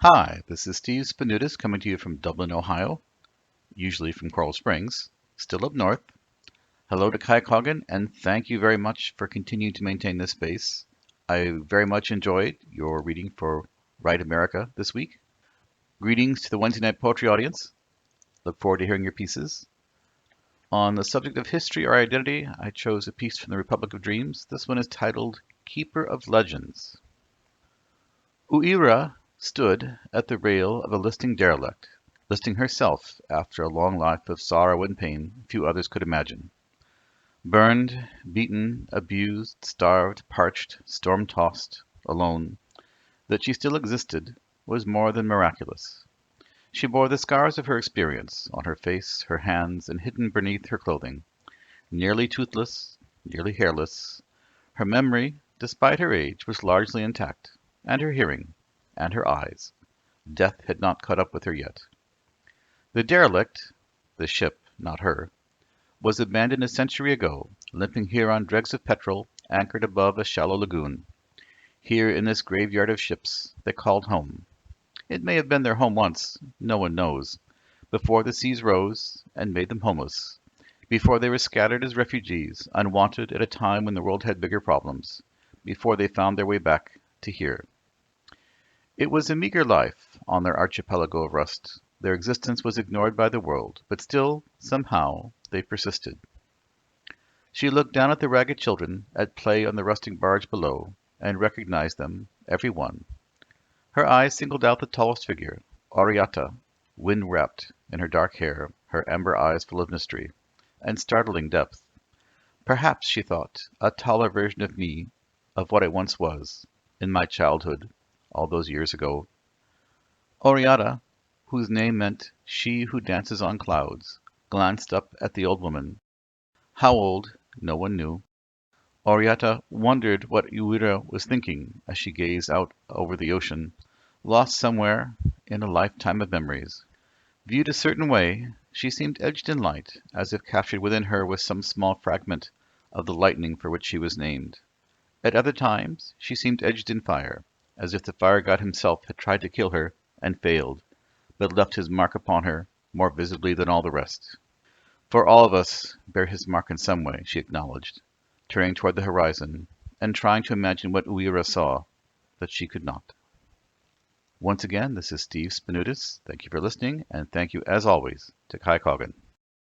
Hi, this is Steve Spanoudis coming to you from Dublin, Ohio, usually from Coral Springs, still up north. Hello to Kai Coggan, and thank you very much for continuing to maintain this space. I very much enjoyed your reading for Write America this week. Greetings to the Wednesday Night Poetry audience. Look forward to hearing your pieces. On the subject of history or identity, I chose a piece from the Republic of Dreams. This one is titled Keeper of Legends. Uira stood at the rail of a listing derelict, listing herself after a long life of sorrow and pain few others could imagine. Burned, beaten, abused, starved, parched, storm-tossed, alone, that she still existed was more than miraculous. She bore the scars of her experience on her face, her hands, and hidden beneath her clothing. Nearly toothless, nearly hairless, her memory, despite her age, was largely intact, and her hearing, and her eyes. Death had not caught up with her yet. The derelict, the ship, not her, was abandoned a century ago, limping here on dregs of petrol, anchored above a shallow lagoon. Here in this graveyard of ships they called home. It may have been their home once, no one knows, before the seas rose and made them homeless, before they were scattered as refugees, unwanted at a time when the world had bigger problems, before they found their way back to here. It was a meager life on their archipelago of rust. Their existence was ignored by the world, but still, somehow, they persisted. She looked down at the ragged children at play on the rusting barge below, and recognized them, every one. Her eyes singled out the tallest figure, Oriata, wind-wrapped in her dark hair, her amber eyes full of mystery, and startling depth. Perhaps, she thought, a taller version of me, of what I once was, in my childhood, all those years ago. Oriata, whose name meant "she who dances on clouds," glanced up at the old woman. How old, no one knew. Oriata wondered what Uira was thinking as she gazed out over the ocean, lost somewhere in a lifetime of memories. Viewed a certain way, she seemed edged in light, as if captured within her was some small fragment of the lightning for which she was named. At other times she seemed edged in fire, as if the fire god himself had tried to kill her and failed, but left his mark upon her more visibly than all the rest. For all of us bear his mark in some way, she acknowledged, turning toward the horizon, and trying to imagine what Uira saw that she could not. Once again, this is Steve Spanoudis. Thank you for listening, and thank you, as always, to Kai Coggan.